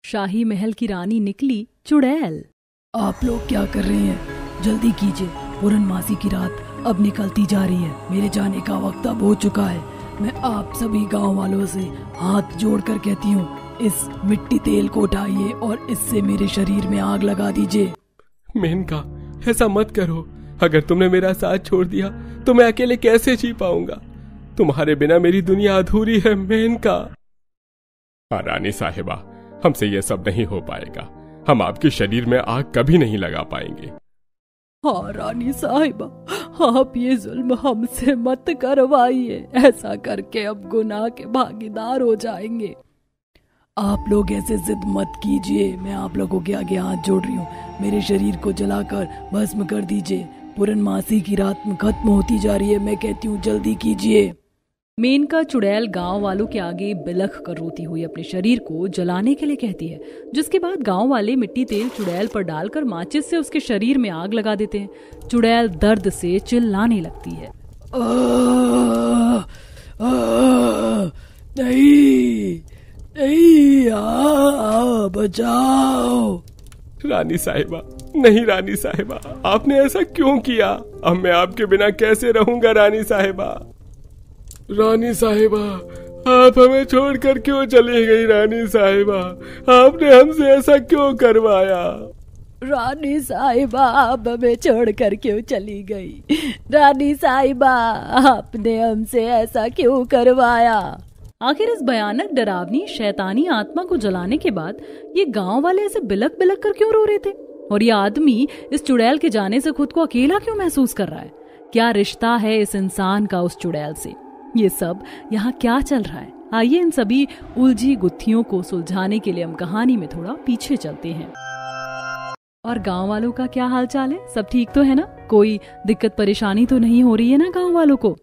शाही महल की रानी निकली चुड़ैल। आप लोग क्या कर रहे हैं? जल्दी कीजिए, पूर्णमासी की रात अब निकलती जा रही है। मेरे जाने का वक्त अब हो चुका है। मैं आप सभी गांव वालों से हाथ जोड़कर कहती हूँ, इस मिट्टी तेल को उठाइए और इससे मेरे शरीर में आग लगा दीजिए। मेनका, ऐसा मत करो। अगर तुमने मेरा साथ छोड़ दिया तो मैं अकेले कैसे जी पाऊंगा? तुम्हारे बिना मेरी दुनिया अधूरी है मेनका। रानी साहिबा, हमसे यह सब नहीं हो पाएगा। हम आपके शरीर में आग कभी नहीं लगा पाएंगे। हाँ रानी साहिबा, आप ये जुल्म हमसे मत करवाइए। ऐसा करके अब गुनाह के भागीदार हो जाएंगे। आप लोग ऐसे जिद मत कीजिए। मैं आप लोगों के आगे हाथ जोड़ रही हूँ। मेरे शरीर को जलाकर भस्म कर दीजिए। पूर्णमासी की रात में खत्म होती जा रही है। मैं कहती हूँ जल्दी कीजिए। मेनका चुड़ैल गांव वालों के आगे बिलख कर रोती हुई अपने शरीर को जलाने के लिए कहती है, जिसके बाद गांव वाले मिट्टी तेल चुड़ैल पर डालकर माचिस से उसके शरीर में आग लगा देते हैं। चुड़ैल दर्द से चिल्लाने लगती है। नहीं नहीं, बचाओ। रानी साहिबा, नहीं रानी साहिबा, आपने ऐसा क्यों किया? अब मैं आपके बिना कैसे रहूंगा रानी साहिबा? रानी साहिबा, आप हमें छोड़कर क्यों चली गई? रानी साहिबा, आपने हमसे ऐसा क्यों करवाया? रानी साहिबा, आप हमें छोड़कर क्यों चली गई? रानी साहिबा, आपने हमसे ऐसा क्यों करवाया? आखिर इस भयानक डरावनी शैतानी आत्मा को जलाने के बाद ये गांव वाले ऐसे बिलक बिलक कर क्यों रो रहे थे? और ये आदमी इस चुड़ैल के जाने से खुद को अकेला क्यों महसूस कर रहा है? क्या रिश्ता है इस इंसान का उस चुड़ैल से? ये सब यहाँ क्या चल रहा है? आइए इन सभी उलझी गुत्थियों को सुलझाने के लिए हम कहानी में थोड़ा पीछे चलते हैं। और गांव वालों का क्या हाल चाल है? सब ठीक तो है ना? कोई दिक्कत परेशानी तो नहीं हो रही है ना गांव वालों को?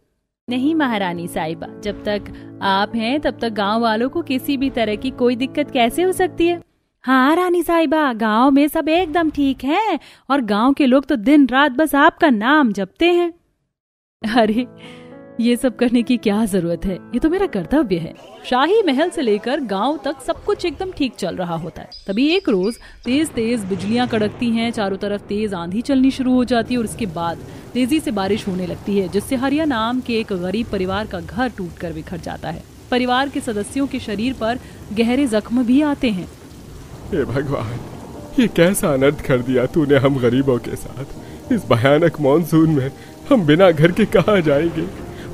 नहीं महारानी साहिबा, जब तक आप हैं तब तक गांव वालों को किसी भी तरह की कोई दिक्कत कैसे हो सकती है? हाँ रानी साहिबा, गांव में सब एकदम ठीक है और गांव के लोग तो दिन रात बस आपका नाम जपते हैं। अरे ये सब करने की क्या जरूरत है? ये तो मेरा कर्तव्य है। शाही महल से लेकर गांव तक सब कुछ एकदम ठीक चल रहा होता है। तभी एक रोज तेज तेज बिजलियां कड़कती हैं, चारों तरफ तेज आंधी चलनी शुरू हो जाती है और उसके बाद तेजी से बारिश होने लगती है, जिससे हरिया नाम के एक गरीब परिवार का घर टूटकर बिखर जाता है। परिवार के सदस्यों के शरीर पर गहरे जख्म भी आते हैं। हे भगवान, ये कैसा अनर्थ कर दिया तूने हम गरीबों के साथ। इस भयानक मॉनसून में हम बिना घर के कहाँ जाएंगे?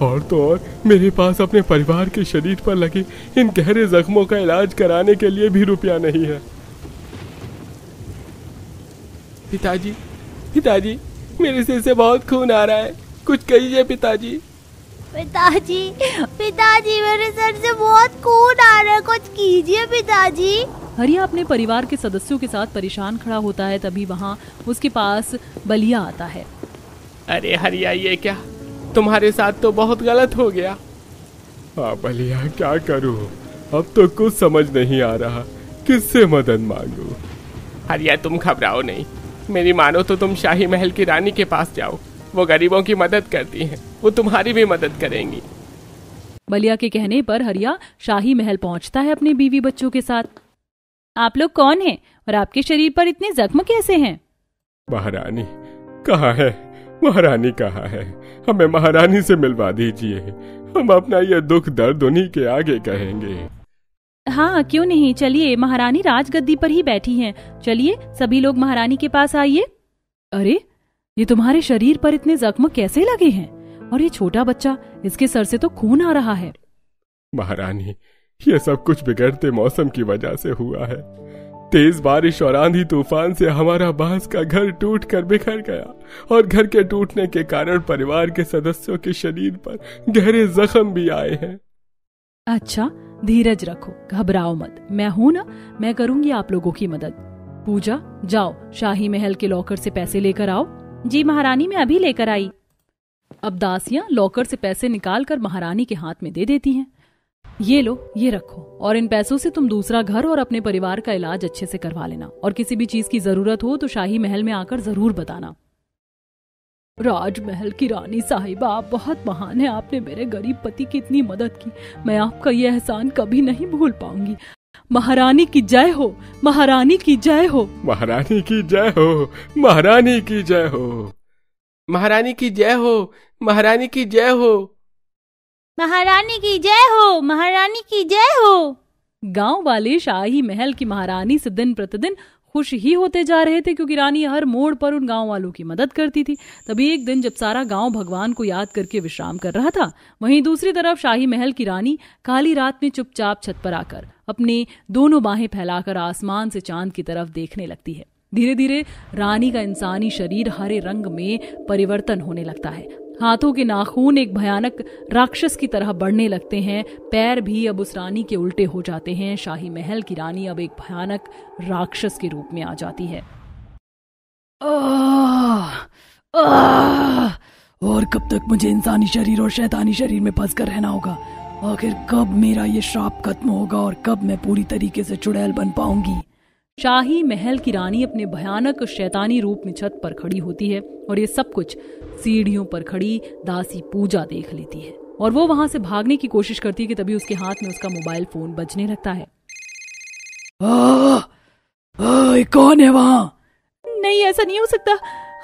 और तो और मेरे पास अपने परिवार के शरीर पर लगे इन गहरे जख्मों का इलाज कराने के लिए भी रुपया नहीं है। पिताजी, पिताजी, मेरे सिर से बहुत खून आ रहा है, कुछ कहिए पिताजी। पिताजी, पिताजी, मेरे सर से बहुत खून आ रहा है, कुछ कीजिए पिताजी। हरिया अपने परिवार के सदस्यों के साथ परेशान खड़ा होता है। तभी वहाँ उसके पास बलिया आता है। अरे हरिया, ये क्या? तुम्हारे साथ तो बहुत गलत हो गया। हाँ बलिया, क्या करूं? अब तो कुछ समझ नहीं आ रहा, किससे मदद मांगूं? हरिया तुम घबराओ नहीं, मेरी मानो तो तुम शाही महल की रानी के पास जाओ। वो गरीबों की मदद करती हैं, वो तुम्हारी भी मदद करेंगी। बलिया के कहने पर हरिया शाही महल पहुंचता है अपने बीवी बच्चों के साथ। आप लोग कौन हैं और आपके शरीर पर इतने जख्म कैसे हैं? महारानी कहाँ है? महारानी कहाँ है? हमें महारानी से मिलवा दीजिए। हम अपना ये दुख दर्द उन्हीं के आगे कहेंगे। हाँ क्यों नहीं, चलिए, महारानी राजगद्दी पर ही बैठी हैं। चलिए सभी लोग महारानी के पास आइए। अरे ये तुम्हारे शरीर पर इतने जख्म कैसे लगे हैं? और ये छोटा बच्चा, इसके सर से तो खून आ रहा है। महारानी, ये सब कुछ बिगड़ते मौसम की वजह से हुआ है। तेज बारिश और आंधी तूफान से हमारा बांस का घर टूट कर बिखर गया और घर के टूटने के कारण परिवार के सदस्यों के शरीर पर गहरे जख्म भी आए हैं। अच्छा, धीरज रखो, घबराओ मत। मैं हूं ना, मैं करूंगी आप लोगों की मदद। पूजा, जाओ शाही महल के लॉकर से पैसे लेकर आओ। जी महारानी, मैं अभी लेकर आई। अब दासियां लॉकर से पैसे निकालकर महारानी के हाथ में दे देती हैं। ये लो, ये रखो, और इन पैसों से तुम दूसरा घर और अपने परिवार का इलाज अच्छे से करवा लेना। और किसी भी चीज की जरूरत हो तो शाही महल में आकर जरूर बताना। राजमहल की रानी साहिबा, आप बहुत महान हैं। आपने मेरे गरीब पति की इतनी मदद की, मैं आपका ये एहसान कभी नहीं भूल पाऊंगी। महारानी की जय हो, महारानी की जय हो, महारानी की जय हो, महारानी की जय हो, महारानी की जय हो, महारानी की जय हो, महारानी की जय हो, महारानी की जय हो। गांव वाले शाही महल की महारानी से दिन प्रतिदिन खुश ही होते जा रहे थे, क्योंकि रानी हर मोड़ पर उन गांव वालों की मदद करती थी। तभी एक दिन जब सारा गांव भगवान को याद करके विश्राम कर रहा था, वहीं दूसरी तरफ शाही महल की रानी काली रात में चुपचाप छत पर आकर अपने दोनों बाहें फैलाकर आसमान से चांद की तरफ देखने लगती है। धीरे धीरे रानी का इंसानी शरीर हरे रंग में परिवर्तन होने लगता है। हाथों के नाखून एक भयानक राक्षस की तरह बढ़ने लगते हैं, पैर भी अब उस रानी के उल्टे हो जाते हैं। शाही महल की रानी अब एक भयानक राक्षस के रूप में आ जाती है। और कब तक मुझे इंसानी शरीर और शैतानी शरीर में फंस कर रहना होगा? आखिर कब मेरा ये श्राप खत्म होगा और कब मैं पूरी तरीके से चुड़ैल बन पाऊंगी? शाही महल की रानी अपने भयानक शैतानी रूप में छत पर खड़ी होती है और ये सब कुछ सीढ़ियों पर खड़ी दासी पूजा देख लेती है और वो वहां से भागने की कोशिश करती है कि तभी उसके हाथ में उसका मोबाइल फोन बजने लगता है। कौन है वहाँ? नहीं, ऐसा नहीं हो सकता।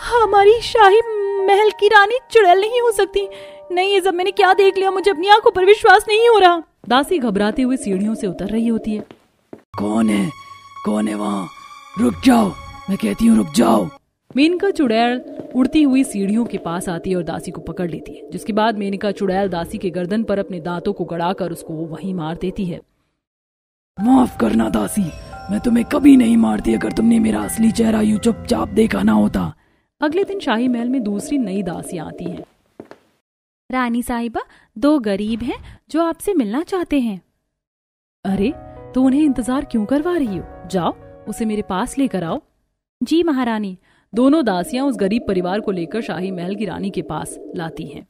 हमारी शाही महल की रानी चुड़ैल नहीं हो सकती। नहीं, ये सब मैंने क्या देख लिया, मुझे अपनी आंखों पर विश्वास नहीं हो रहा। दासी घबराते हुए सीढ़ियों से उतर रही होती है। कौन है? कौन है वहाँ? रुक जाओ, मैं कहती हूँ रुक जाओ। मेनका चुड़ैल उड़ती हुई सीढ़ियों के पास आती है और दासी को पकड़ लेती है, जिसके बाद मेनका चुड़ैल दासी के गर्दन पर अपने दांतों को गड़ाकर उसको वहीं मार देती है। माफ करना दासी, मैं तुम्हें कभी नहीं मारती अगर तुमने मेरा असली चेहरा यूं चुपचाप देखा ना होता। अगले दिन शाही महल में दूसरी नई दासियां आती हैं। रानी साहिबा, 2 गरीब हैं जो आपसे मिलना चाहते हैं। अरे, तो उन्हें इंतजार क्यों करवा रही हो? जाओ, उसे मेरे पास लेकर आओ। जी महारानी। दोनों दासियां उस गरीब परिवार को लेकर शाही महल की रानी के पास लाती हैं।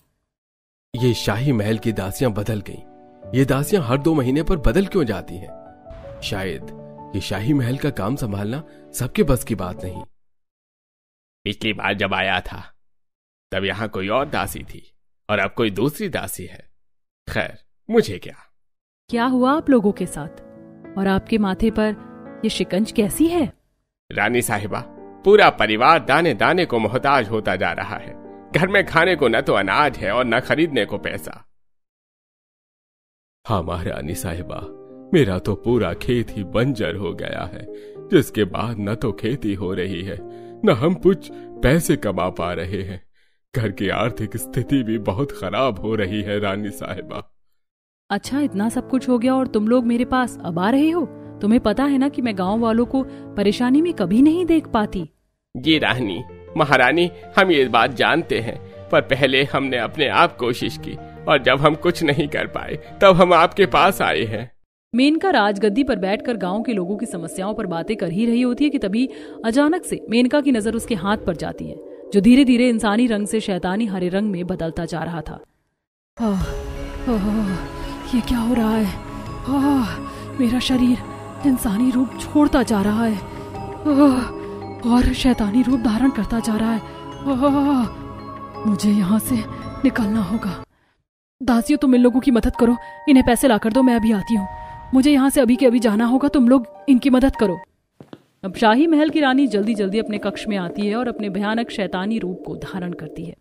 ये शाही महल की दासियां बदल गईं। ये दासियां हर 2 महीने पर बदल क्यों जाती हैं? शायद ये शाही महल का काम संभालना सबके बस की बात नहीं। पिछली बार जब आया था तब यहां कोई और दासी थी और अब कोई दूसरी दासी है। खैर, मुझे क्या हुआ आप लोगों के साथ? और आपके माथे पर ये शिकंज कैसी है? रानी साहिबा, पूरा परिवार दाने दाने को मोहताज होता जा रहा है। घर में खाने को न तो अनाज है और न खरीदने को पैसा। हाँ महारानी साहिबा, मेरा तो पूरा खेत ही बंजर हो गया है, जिसके बाद न तो खेती हो रही है न हम कुछ पैसे कमा पा रहे हैं। घर की आर्थिक स्थिति भी बहुत खराब हो रही है रानी साहिबा। अच्छा, इतना सब कुछ हो गया और तुम लोग मेरे पास अब आ रहे हो? तुम्हें पता है ना कि मैं गांव वालों को परेशानी में कभी नहीं देख पाती। जी रानी, महारानी, हम ये बात जानते हैं, पर पहले हमने अपने आप कोशिश की और जब हम कुछ नहीं कर पाए तब हम आपके पास आए हैं। मेनका राजगद्दी पर बैठकर गांव के लोगों की समस्याओं पर बातें कर ही रही होती है कि तभी अचानक से मेनका की नजर उसके हाथ पर जाती है, जो धीरे धीरे इंसानी रंग से शैतानी हरे रंग में बदलता जा रहा था। ये क्या हो रहा है? मेरा शरीर इंसानी रूप छोड़ता जा रहा है और शैतानी रूप धारण करता जा रहा है। मुझे यहाँ से निकलना होगा। दासियों, तुम इन लोगों की मदद करो, इन्हें पैसे लाकर दो, मैं अभी आती हूँ। मुझे यहाँ से अभी के अभी जाना होगा, तुम लोग इनकी मदद करो। अब शाही महल की रानी जल्दी जल्दी अपने कक्ष में आती है और अपने भयानक शैतानी रूप को धारण करती है।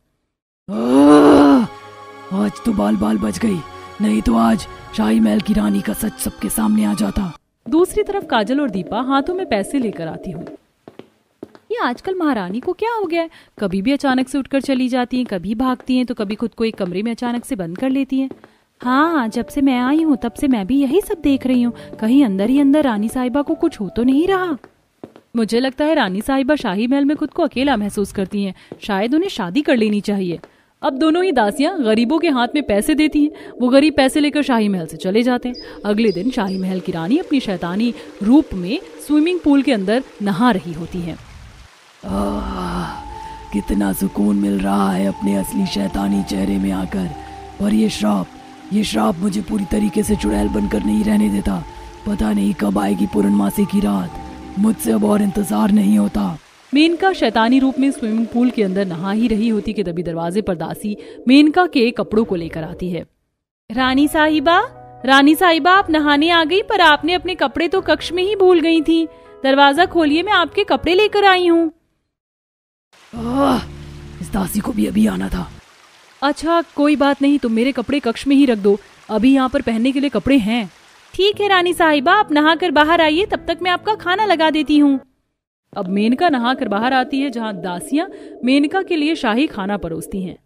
आज तो बाल बाल बच गई, नहीं तो आज शाही महल की रानी का सच सबके सामने आ जाता। दूसरी तरफ काजल और दीपा हाथों में पैसे लेकर आती हूँ। ये आजकल महारानी को क्या हो गया है? कभी भी अचानक से उठकर चली जाती हैं, कभी भागती हैं, तो कभी खुद को एक कमरे में अचानक से बंद कर लेती हैं। हाँ, जब से मैं आई हूँ तब से मैं भी यही सब देख रही हूँ। कहीं अंदर ही अंदर रानी साहिबा को कुछ हो तो नहीं रहा। मुझे लगता है रानी साहिबा शाही महल में खुद को अकेला महसूस करती हैं। शायद उन्हें शादी कर लेनी चाहिए। अब दोनों ही दासियां गरीबों के हाथ में पैसे देती हैं। वो गरीब पैसे लेकर शाही महल से चले जाते हैं। अगले दिन शाही महल की रानी अपनी शैतानी रूप में स्विमिंग पूल के अंदर नहा रही होती है। कितना सुकून मिल रहा है अपने असली शैतानी चेहरे में आकर। और ये श्राप मुझे पूरी तरीके से चुड़ैल बनकर नहीं रहने देता। पता नहीं कब आएगी पूर्णमासी की रात, मुझसे अब और इंतजार नहीं होता। मेनका शैतानी रूप में स्विमिंग पूल के अंदर नहा ही रही होती कि तभी दरवाजे पर दासी मेनका के कपड़ों को लेकर आती है। रानी साहिबा, रानी साहिबा, आप नहाने आ गई, पर आपने अपने कपड़े तो कक्ष में ही भूल गई थी। दरवाजा खोलिए, मैं आपके कपड़े लेकर आई हूँ। इस दासी को भी अभी आना था। अच्छा कोई बात नहीं, तुम मेरे कपड़े कक्ष में ही रख दो, अभी यहाँ पर पहनने के लिए कपड़े हैं। ठीक है रानी साहिबा, आप नहा कर बाहर आइए, तब तक मैं आपका खाना लगा देती हूँ। अब मेनका नहा कर बाहर आती है, जहाँ दासियां मेनका के लिए शाही खाना परोसती हैं।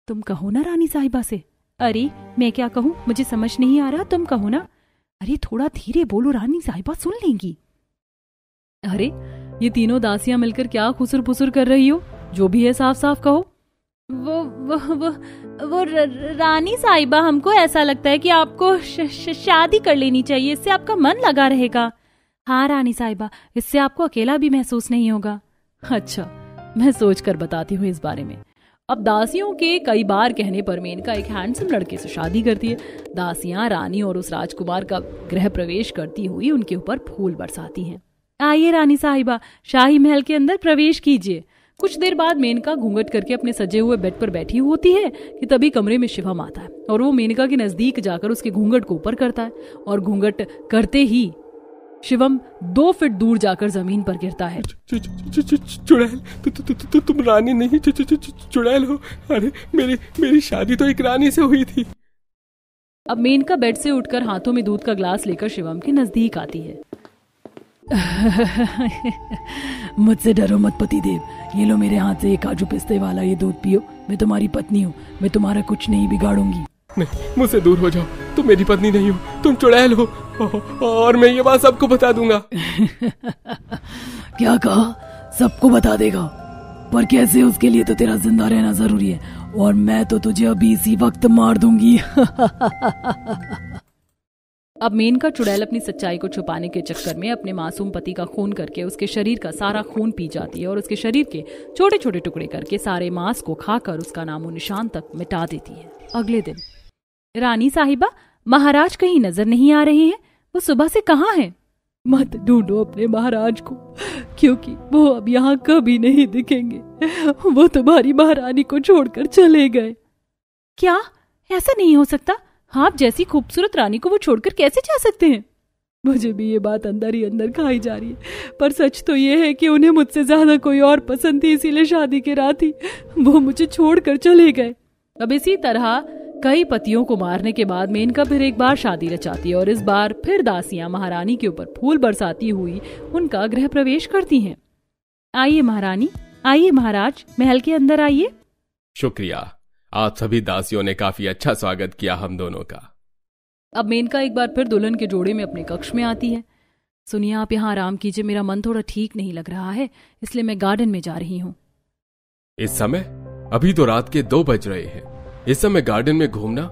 तुम कहो ना रानी साहिबा से। अरे मैं क्या कहूँ, मुझे समझ नहीं आ रहा, तुम कहो ना। अरे थोड़ा धीरे बोलो, रानी साहिबा सुन लेंगी। अरे ये तीनों दासियां मिलकर क्या खुसुर फुसुर कर रही हो, जो भी है साफ साफ कहो। वो रानी साहिबा, हमको ऐसा लगता है कि आपको शादी कर लेनी चाहिए, इससे आपका मन लगा रहेगा। हाँ रानी साहिबा, इससे आपको अकेला भी महसूस नहीं होगा। अच्छा मैं सोच कर बताती हूँ इस बारे में। अब दासियों के कई बार कहने पर मेनका एक हैंडसम लड़के से शादी करती है। दासियां रानी और उस राजकुमार का गृह प्रवेश करती हुई उनके ऊपर फूल बरसाती हैं। आइए रानी साहिबा, शाही महल के अंदर प्रवेश कीजिए। कुछ देर बाद मेनका घूंघट करके अपने सजे हुए बेड पर बैठी होती है कि तभी कमरे में शिवम आता है और वो मेनका के नजदीक जाकर उसके घूंघट को ऊपर करता है और घूंघट करते ही शिवम 2 फीट दूर जाकर जमीन पर गिरता है। चुड़ैल, तुम रानी नहीं चुड़ैल हो। अरे मेरी शादी तो एक रानी से हुई थी। अब मेनका बेड से उठकर हाथों में दूध का ग्लास लेकर शिवम के नजदीक आती है। मुझसे डरो मत पतिदेव, ये लो मेरे हाथ से ये काजू पिस्ते वाला ये दूध पियो। मैं तुम्हारी पत्नी हूँ, मैं तुम्हारा कुछ नहीं बिगाड़ूंगी। नहीं, मुझसे दूर हो जाओ, तुम मेरी पत्नी नहीं हो, तुम चुड़ैल हो और मैं ये बात सबको बता दूंगा। क्या कहा? सबको बता देगा? पर कैसे? उसके लिए तो तेरा जिंदा रहना जरूरी है और मैं तो तुझे अभी इसी वक्त मार दूंगी। अब मेनका चुड़ैल अपनी सच्चाई को छुपाने के चक्कर में अपने मासूम पति का खून करके उसके शरीर का सारा खून पी जाती है और उसके शरीर के छोटे छोटे टुकड़े करके सारे मांस को खाकर उसका नामो निशान तक मिटा देती है। अगले दिन, रानी साहिबा, महाराज कहीं नजर नहीं आ रहे हैं, वो सुबह से कहाँ हैं? मत ढूंढो अपने महाराज को, क्योंकि वो अब यहाँ कभी नहीं दिखेंगे। वो तुम्हारी महारानी को छोड़कर चले गए। क्या? ऐसा नहीं हो सकता। आप जैसी खूबसूरत रानी को वो छोड़कर कैसे जा सकते हैं? मुझे भी ये बात अंदर ही अंदर खाई जा रही है, पर सच तो ये है कि उन्हें मुझसे ज्यादा कोई और पसंद थी, इसीलिए शादी की रात ही वो मुझे छोड़कर चले गए। अब इसी तरह कई पतियों को मारने के बाद मेनका फिर एक बार शादी रचाती है और इस बार फिर दासियां महारानी के ऊपर फूल बरसाती हुई उनका गृह प्रवेश करती हैं। आइए महारानी, आइए महाराज, महल के अंदर आइए। शुक्रिया, आप सभी दासियों ने काफी अच्छा स्वागत किया हम दोनों का। अब मेनका एक बार फिर दुल्हन के जोड़े में अपने कक्ष में आती है। सुनिए, आप यहाँ आराम कीजिए, मेरा मन थोड़ा ठीक नहीं लग रहा है, इसलिए मैं गार्डन में जा रही हूँ। इस समय? अभी तो रात के 2 बज रहे हैं, इस समय गार्डन में घूमना?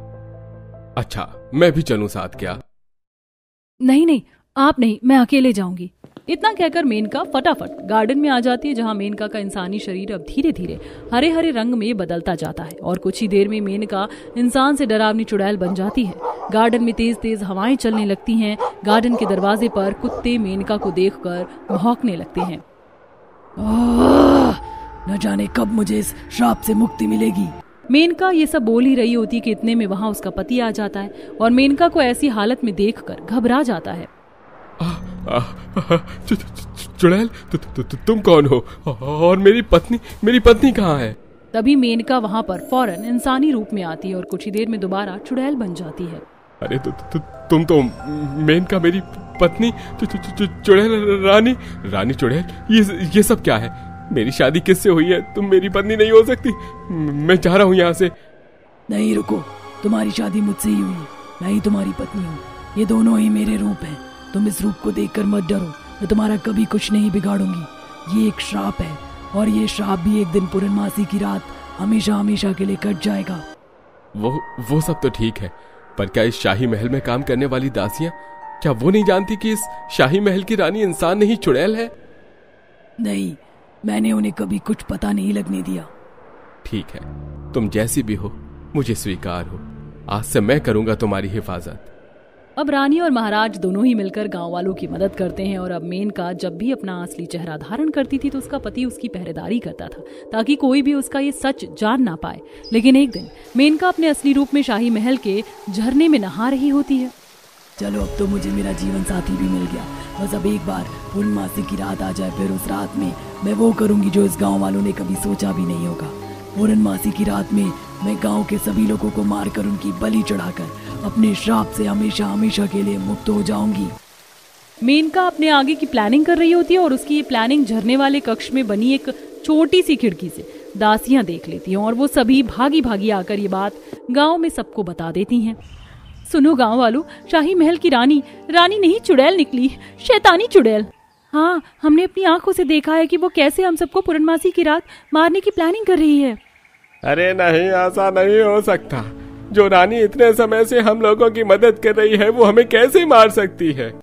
अच्छा, मैं भी चलूं साथ क्या? नहीं नहीं, आप नहीं, मैं अकेले जाऊंगी। इतना कहकर मेनका फटाफट गार्डन में आ जाती है, जहां मेनका का इंसानी शरीर अब धीरे धीरे हरे हरे रंग में बदलता जाता है और कुछ ही देर में मेनका इंसान से डरावनी चुड़ैल बन जाती है। गार्डन में तेज तेज हवाएं चलने लगती हैं। गार्डन के दरवाजे पर कुत्ते मेनका को देखकर भौंकने लगते हैं। न जाने कब मुझे इस श्राप से मुक्ति मिलेगी। मेनका ये सब बोल ही रही होती कि इतने में वहां उसका पति आ जाता है और मेनका को ऐसी हालत में देखकर घबरा जाता है। चुड़ैल, तुम कौन हो और मेरी पत्नी कहाँ है? तभी मेनका वहां पर फौरन इंसानी रूप में आती है और कुछ ही देर में दोबारा चुड़ैल बन जाती है। अरे तुम तो मेनका मेरी पत्नी चुड़ैल रानी चुड़ैल, ये सब क्या है? मेरी शादी किससे हुई है? तुम मेरी पत्नी नहीं हो सकती, मैं जा रहा हूँ यहाँ से। नहीं रुको, तुम्हारी शादी मुझसे ही हुई है, मैं ही तुम्हारी पत्नी हूँ। ये दोनों ही मेरे रूप हैं। तुम इस रूप को देखकर मत डरो, मैं तुम्हारा कभी कुछ नहीं बिगाड़ूंगी। ये एक श्राप है और ये श्राप भी एक दिन पूर्णमासी की रात हमेशा हमेशा के लिए कट जाएगा। वो सब तो ठीक है, पर क्या इस शाही महल में काम करने वाली दासियां, क्या वो नहीं जानती कि इस शाही महल की रानी इंसान नहीं चुड़ैल है? नहीं, मैंने उन्हें कभी कुछ पता नहीं लगने दिया। ठीक है, तुम जैसी भी हो मुझे स्वीकार हो। आज से मैं करूंगा तुम्हारी हिफाजत। अब रानी और महाराज दोनों ही मिलकर गांव वालों की मदद करते हैं। और अब मेनका जब भी अपना असली चेहरा धारण करती थी तो उसका पति उसकी पहरेदारी करता था ताकि कोई भी उसका ये सच जान ना पाए। लेकिन एक दिन मेनका अपने असली रूप में शाही महल के झरने में नहा रही होती है। चलो अब तो मुझे मेरा जीवन साथी भी मिल गया, बस अब एक बार पूर्णमासी की रात आ जाए, फिर उस रात में मैं वो करूंगी जो इस गाँव वालों ने कभी सोचा भी नहीं होगा। पूर्णमासी की रात में मैं गांव के सभी लोगों को मारकर उनकी बलि चढ़ाकर अपने श्राप से हमेशा हमेशा के लिए मुक्त हो जाऊंगी। मेनका अपने आगे की प्लानिंग कर रही होती है और उसकी ये प्लानिंग झरने वाले कक्ष में बनी एक छोटी सी खिड़की से दासियां देख लेती हैं और वो सभी भागी भागी आकर ये बात गांव में सबको बता देती हैं। सुनो गांव वालों, शाही महल की रानी नहीं चुड़ैल निकली, शैतानी चुड़ैल। हाँ, हमने अपनी आंखों से देखा है कि वो कैसे हम सबको पूर्णमासी की रात मारने की प्लानिंग कर रही है। अरे नहीं, ऐसा नहीं हो सकता। जो रानी इतने समय से हम लोगों की मदद कर रही है वो हमें कैसे मार सकती है?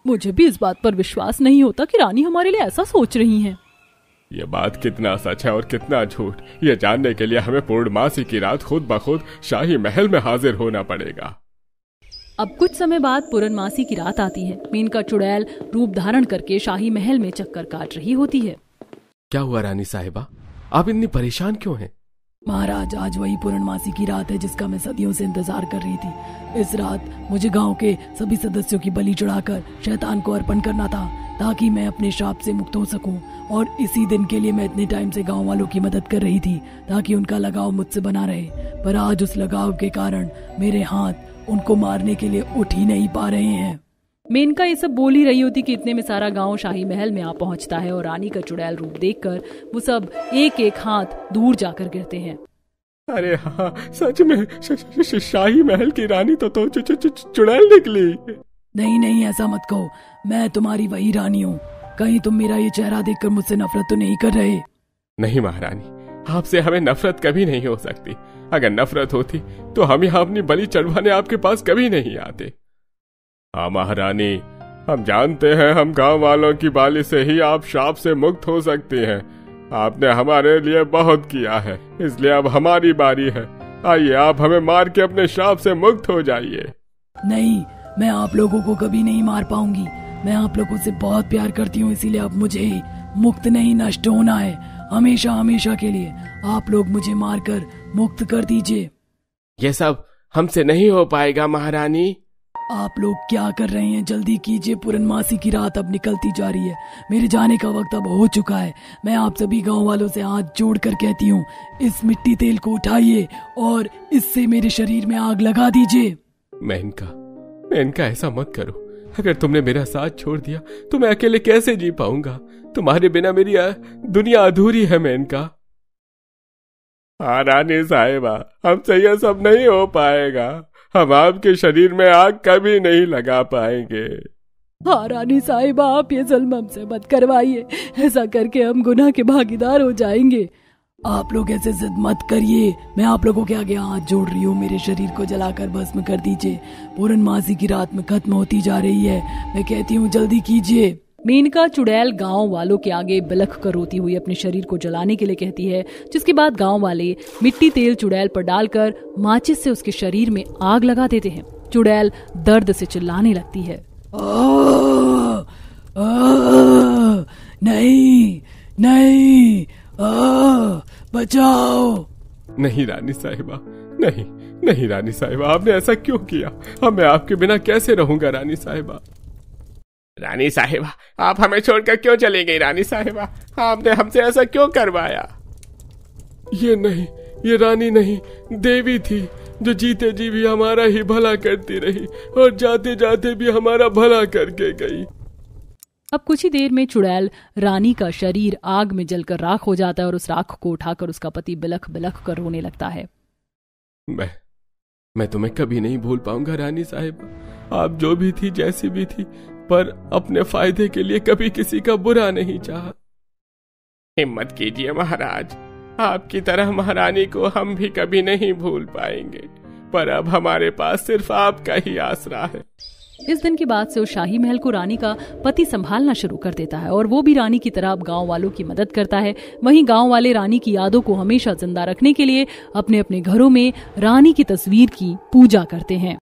मुझे भी इस बात पर विश्वास नहीं होता कि रानी हमारे लिए ऐसा सोच रही हैं। ये बात कितना सच है और कितना झूठ, ये जानने के लिए हमें पूर्णमासी की रात खुद ब खुद शाही महल में हाजिर होना पड़ेगा। अब कुछ समय बाद पूर्णमासी की रात आती है। मेनका चुड़ैल रूप धारण करके शाही महल में चक्कर काट रही होती है। क्या हुआ रानी साहिबा, आप इतनी परेशान क्यों हैं? महाराज, आज वही पूर्णमासी की रात है जिसका मैं सदियों से इंतजार कर रही थी। इस रात मुझे गांव के सभी सदस्यों की बलि चढ़ाकर शैतान को अर्पण करना था ताकि मैं अपने श्राप से मुक्त हो सकूं। और इसी दिन के लिए मैं इतने टाइम से गांव वालों की मदद कर रही थी ताकि उनका लगाव मुझसे बना रहे। पर आज उस लगाव के कारण मेरे हाथ उनको मारने के लिए उठ ही नहीं पा रहे हैं। मेनका ये सब बोल ही रही होती कि इतने में सारा गांव शाही महल में आ पहुंचता है और रानी का चुड़ैल रूप देखकर वो सब एक एक हाथ दूर जाकर गिरते हैं। अरे हाँ, सच में शाही महल की रानी तो चुड़ैल निकली। नहीं, ऐसा मत कहो, मैं तुम्हारी वही रानी हूँ। कहीं तुम मेरा ये चेहरा देखकर मुझसे नफरत तो नहीं कर रहे? नहीं महारानी, आपसे हमें नफरत कभी नहीं हो सकती। अगर नफरत होती तो हम यहाँ अपनी बलि चढ़वाने आपके पास कभी नहीं आते। हाँ महारानी, हम जानते हैं हम गांव वालों की बाली से ही आप श्राप से मुक्त हो सकती हैं। आपने हमारे लिए बहुत किया है, इसलिए अब हमारी बारी है। आइए, आप हमें मार के अपने श्राप से मुक्त हो जाइए। नहीं, मैं आप लोगों को कभी नहीं मार पाऊंगी। मैं आप लोगों से बहुत प्यार करती हूँ, इसीलिए अब मुझे मुक्त नहीं, नष्ट होना है हमेशा हमेशा के लिए। आप लोग मुझे मारकर मुक्त कर दीजिए। ये सब हमसे नहीं हो पाएगा महारानी। आप लोग क्या कर रहे हैं? जल्दी कीजिए, पूर्णमासी की रात अब निकलती जा रही है। मेरे जाने का वक्त अब हो चुका है। मैं आप सभी गांव वालों से हाथ जोड़कर कहती हूँ, इस मिट्टी तेल को उठाइए और इससे मेरे शरीर में आग लगा दीजिए। मेनका, ऐसा मत करो। अगर तुमने मेरा साथ छोड़ दिया तो मैं अकेले कैसे जी पाऊंगा? तुम्हारे बिना मेरी दुनिया अधूरी है मेनका। हाँ रानी साहिबा, हमसे यह सब नहीं हो पाएगा। हम आपके शरीर में आग कभी नहीं लगा पाएंगे। हाँ रानी साहिबा, आप ये जुल्म हमसे मत करवाइए। ऐसा करके हम गुनाह के भागीदार हो जाएंगे। आप लोग ऐसे जिद मत करिए। मैं आप लोगों के आगे हाथ जोड़ रही हूँ, मेरे शरीर को जलाकर भस्म कर दीजिए। पूर्णमासी की रात में खत्म होती जा रही है। मैं कहती हूँ जल्दी कीजिए। मेनका चुड़ैल गांव वालों के आगे बिलख कर रोती हुई अपने शरीर को जलाने के लिए कहती है, जिसके बाद गांव वाले मिट्टी तेल चुड़ैल पर डालकर माचिस से उसके शरीर में आग लगा देते हैं। चुड़ैल दर्द से चिल्लाने लगती है। नहीं, बचाओ। नहीं रानी साहिबा, नहीं रानी साहिबा, आपने ऐसा क्यों किया? अब मैं आपके बिना कैसे रहूंगा रानी साहिबा? रानी साहिबा, आप हमें छोड़कर क्यों चली गई? रानी साहिबा, आपने हमसे ऐसा क्यों करवाया? ये रानी नहीं, देवी थी जो जीते जी भी हमारा ही भला करती रही और जाते जाते भी हमारा भला करके गई। अब कुछ ही देर में चुड़ैल रानी का शरीर आग में जलकर राख हो जाता है और उस राख को उठाकर उसका पति बिलख बिलख कर रोने लगता है। मैं तुम्हें कभी नहीं भूल पाऊंगा रानी साहिबा। आप जो भी थी, जैसी भी थी, पर अपने फायदे के लिए कभी किसी का बुरा नहीं चाहा। हिम्मत कीजिए महाराज, आपकी तरह महारानी को हम भी कभी नहीं भूल पाएंगे, पर अब हमारे पास सिर्फ आपका ही आसरा है। इस दिन के बाद से उस शाही महल को रानी का पति संभालना शुरू कर देता है और वो भी रानी की तरह अब गांव वालों की मदद करता है। वहीं गांव वाले रानी की यादों को हमेशा जिंदा रखने के लिए अपने अपने घरों में रानी की तस्वीर की पूजा करते हैं।